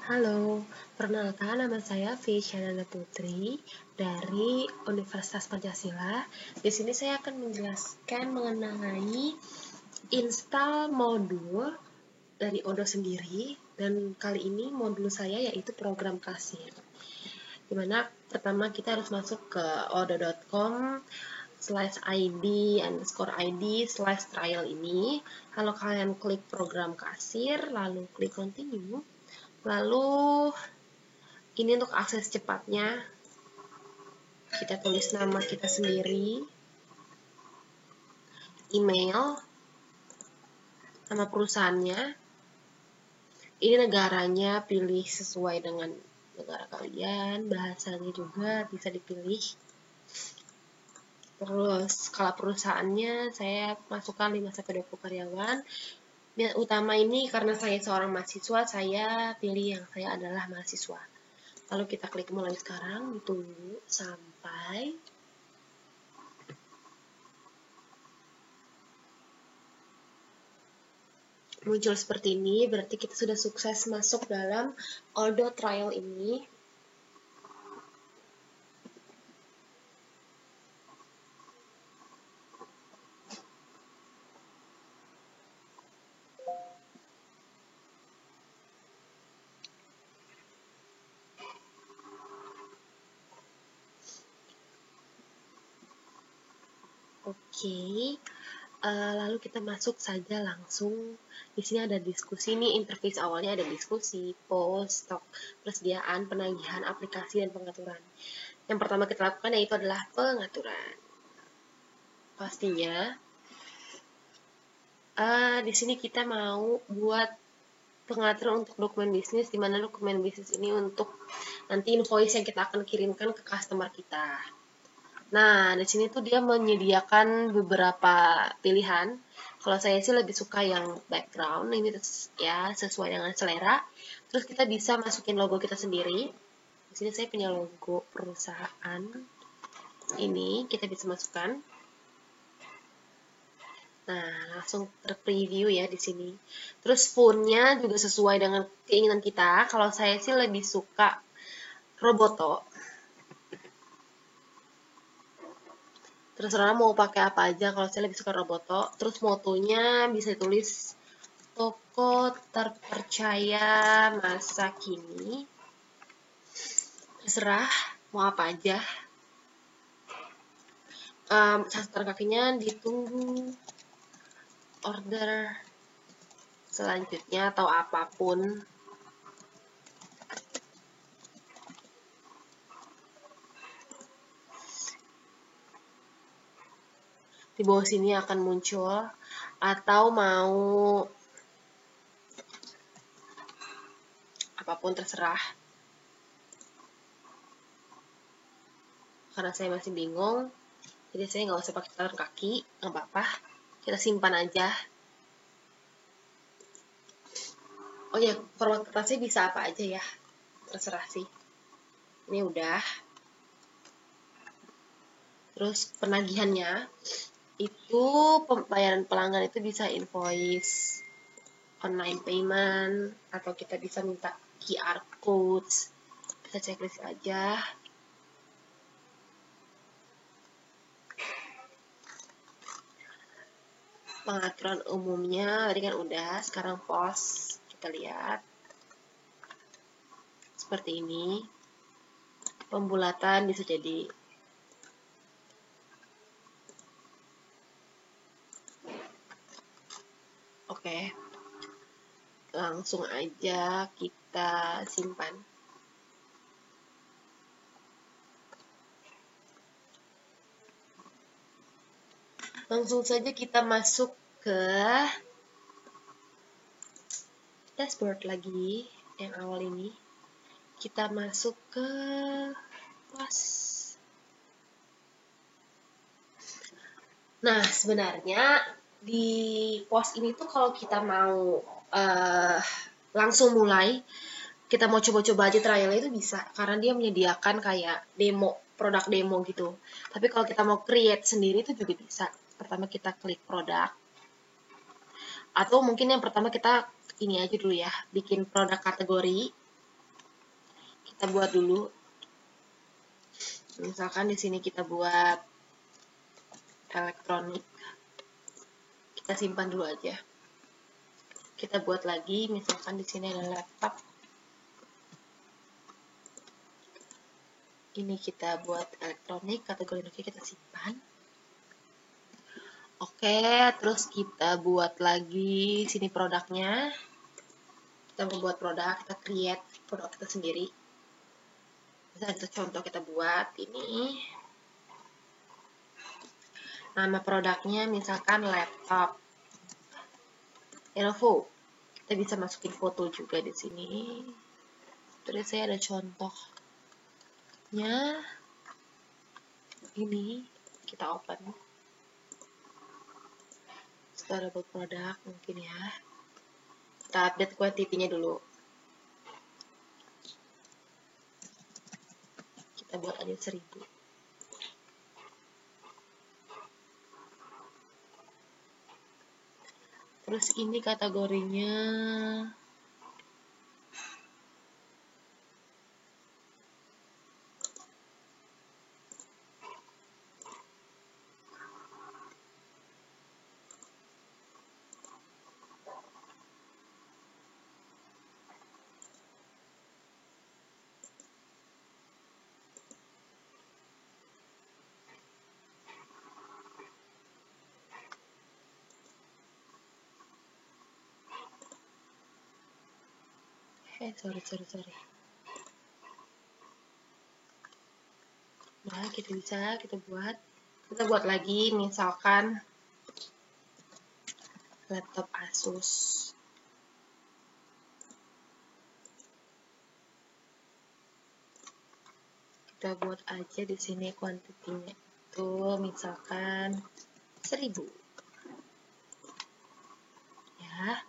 Halo, perkenalkan nama saya Visyananda Putri dari Universitas Pancasila. Di sini saya akan menjelaskan mengenai install modul dari Odoo sendiri, dan kali ini modul saya yaitu program kasir. Dimana pertama kita harus masuk ke odoo.com/id_id/trial ini. Lalu kalian klik program kasir, lalu klik continue. Lalu ini untuk akses cepatnya, kita tulis nama kita sendiri, email, nama perusahaannya, ini negaranya pilih sesuai dengan negara kalian, bahasanya juga bisa dipilih. Terus skala perusahaannya saya masukkan 5-20 karyawan. Yang utama ini karena saya seorang mahasiswa, saya pilih yang saya adalah mahasiswa. Lalu kita klik mulai sekarang, ditunggu sampai muncul seperti ini. Berarti kita sudah sukses masuk dalam Odoo trial ini. Oke, lalu kita masuk saja langsung. Di sini ada diskusi nih, interface awalnya ada diskusi, post, stok, persediaan, penagihan, aplikasi, dan pengaturan. Yang pertama kita lakukan yaitu adalah pengaturan. Pastinya, di sini kita mau buat pengaturan untuk dokumen bisnis, di mana dokumen bisnis ini untuk nanti invoice yang kita akan kirimkan ke customer kita. Nah, di sini tuh dia menyediakan beberapa pilihan. Kalau saya sih lebih suka yang background, ini ya sesuai dengan selera. Terus kita bisa masukin logo kita sendiri. Di sini saya punya logo perusahaan. Ini kita bisa masukkan. Nah, langsung terpreview ya di sini. Terus fontnya juga sesuai dengan keinginan kita. Kalau saya sih lebih suka Roboto. Terserah mau pakai apa aja, kalau saya lebih suka Roboto. Terus motonya bisa ditulis toko terpercaya masa kini. Terserah mau apa aja. Catatan kakinya ditunggu order selanjutnya atau apapun. Di bawah sini akan muncul, atau mau apapun terserah. Karena saya masih bingung, jadi saya nggak usah pakai catatan kaki, nggak apa-apa. Kita simpan aja. Oh ya, format kertasnya bisa apa aja ya, terserah sih. Ini udah. Terus penagihannya itu pembayaran pelanggan itu bisa invoice, online payment, atau kita bisa minta QR codes, bisa checklist aja. Pengaturan umumnya tadi kan udah, sekarang post, kita lihat seperti ini. Pembulatan bisa jadi oke. Langsung aja kita simpan. Langsung saja kita masuk ke dashboard lagi yang awal ini. Kita masuk ke pos. Nah, sebenarnya di pos ini tuh kalau kita mau langsung mulai, kita mau coba-coba aja trialnya itu bisa, karena dia menyediakan kayak demo, produk demo gitu. Tapi kalau kita mau create sendiri itu juga bisa. Pertama kita klik produk, atau mungkin yang pertama kita ini aja dulu ya, bikin produk kategori. kita buat dulu. Misalkan di sini kita buat elektronik. Kita simpan dulu aja. Kita buat lagi, misalkan di sini ada laptop. Ini kita buat elektronik, kategori kita simpan. Oke, terus kita buat lagi sini produknya. Kita membuat produk, kita create produk kita sendiri. Misalnya kita contoh kita buat ini. Nama produknya misalkan laptop Lenovo. Kita bisa masukin foto juga di sini. Terus saya ada contohnya. Ini kita open. Storable produk mungkin ya. Kita update quantity-nya dulu. Kita buat aja 1000. Terus ini kategorinya sorry. Nah, kita buat lagi misalkan laptop Asus. Kita buat aja di sini kuantitinya itu misalkan 1000. Ya.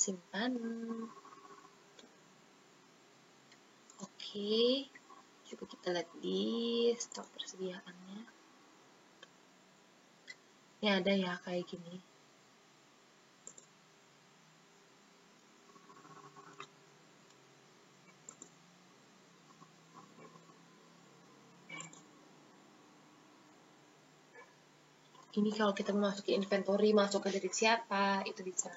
Simpan. Oke, coba kita lihat di stok persediaannya. Ini ada ya kayak gini. Ini kalau kita mau masukin inventory, masuk ke dari siapa, itu bisa.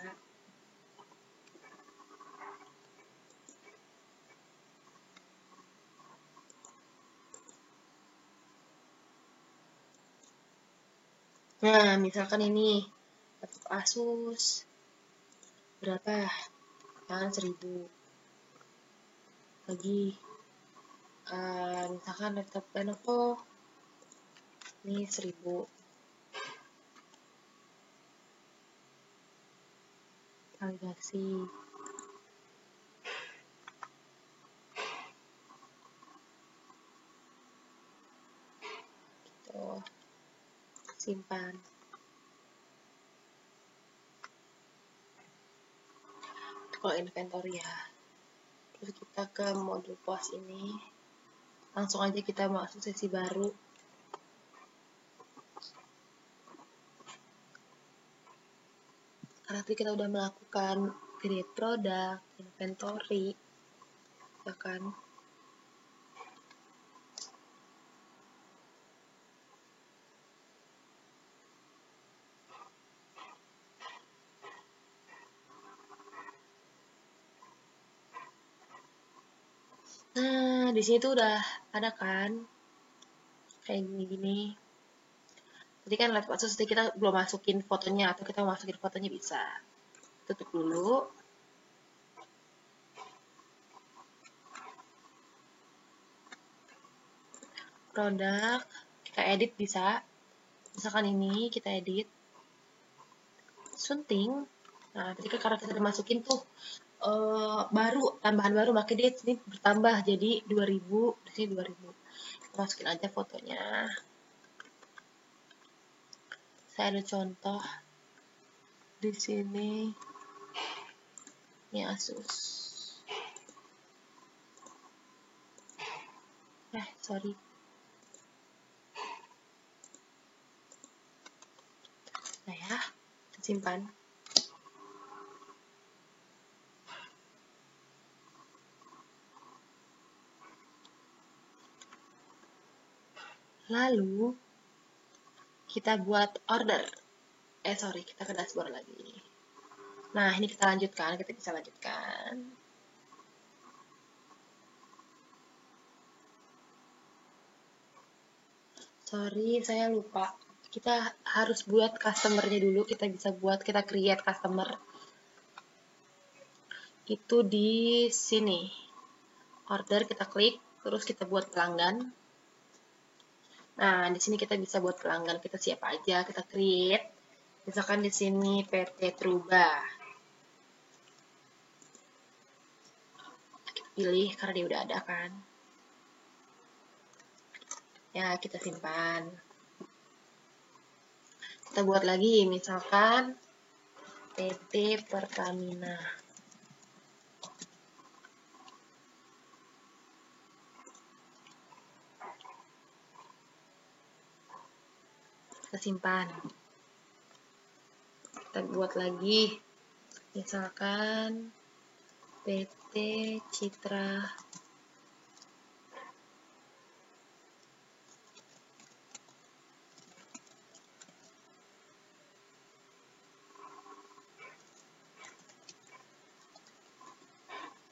Nah, misalkan ini laptop Asus berapa? Kan 1000. Lagi misalkan laptop Lenovo ini 1000. Validasi. Gitu. Simpan. Kalau inventory ya. Terus kita ke modul pos ini. Langsung aja kita masuk sesi baru. Karena tadi kita udah melakukan create product, inventory, ya kan? Nah, di sini tuh udah ada kan? Kayak gini-gini. Tadi kan laptop Asus kita belum masukin fotonya, atau kita masukin fotonya bisa. Tutup dulu. Produk, kita edit bisa. Misalkan ini kita edit. Sunting. Nah, tadi kan karena kita udah masukin tuh tambahan baru, makanya dia sini bertambah jadi 2000, di sini 2000. Kita masukin aja fotonya. Saya ada contoh di sini. Ini Asus. Sorry. Nah ya, simpan. Lalu kita buat order. Kita ke dashboard lagi. Nah, ini kita lanjutkan, kita bisa lanjutkan. Sorry, saya lupa. Kita harus buat customer-nya dulu. Kita create customer. Itu di sini. Order, kita klik, terus kita buat pelanggan. Nah, di sini kita bisa buat pelanggan kita siapa aja, kita create. Misalkan di sini PT Truba. Kita pilih karena dia udah ada kan. Ya, kita simpan. Kita buat lagi, misalkan PT Pertamina. Kita simpan. Kita buat lagi, misalkan PT Citra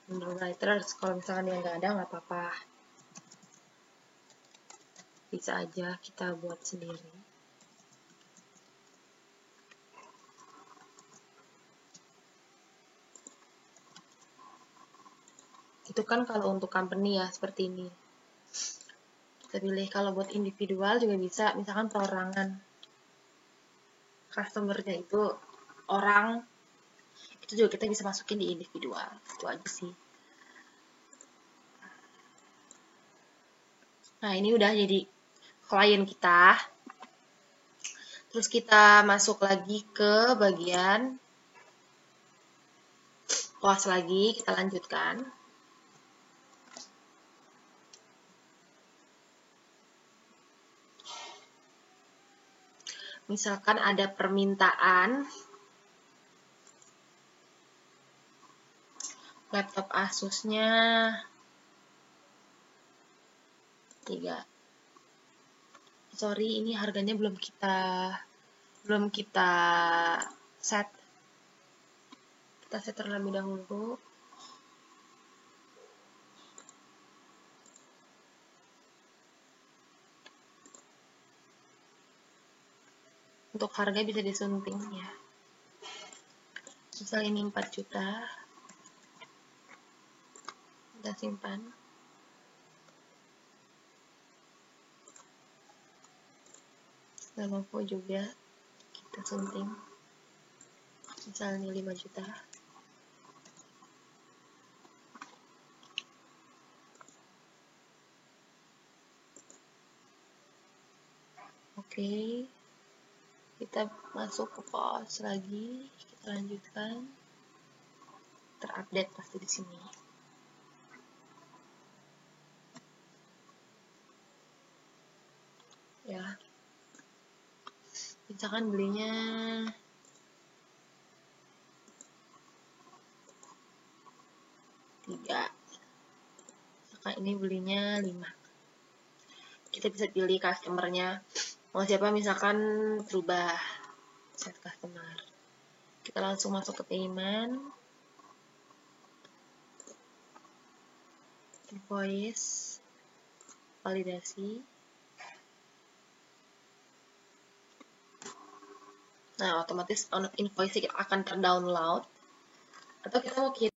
Underwriters. Kalau misalkan yang nggak ada, nggak apa-apa, bisa aja kita buat sendiri. Itu kan kalau untuk company ya, seperti ini. Kita pilih. Kalau buat individual juga bisa, misalkan perorangan. Customer-nya itu orang, itu juga kita bisa masukin di individual. Itu aja sih. Nah, ini udah jadi klien kita. Terus kita masuk lagi ke bagian close lagi, kita lanjutkan. Misalkan ada permintaan laptop Asusnya 3. Sorry, ini harganya belum kita set. Kita set terlebih dahulu. Untuk harga bisa disunting ya. Misal ini 4 juta. Kita simpan. Lenovo juga kita sunting. Misalnya 5 juta. Oke. Kita masuk ke pause lagi, kita lanjutkan. Terupdate pasti di sini. Ya. Misalkan belinya 3. Misalkan ini belinya 5. Kita bisa pilih customer-nya. Mau siapa, misalkan berubah set customer. Kita langsung masuk ke payment. Invoice. Validasi. Nah, otomatis invoice kita akan terdownload. Atau kita mau kirim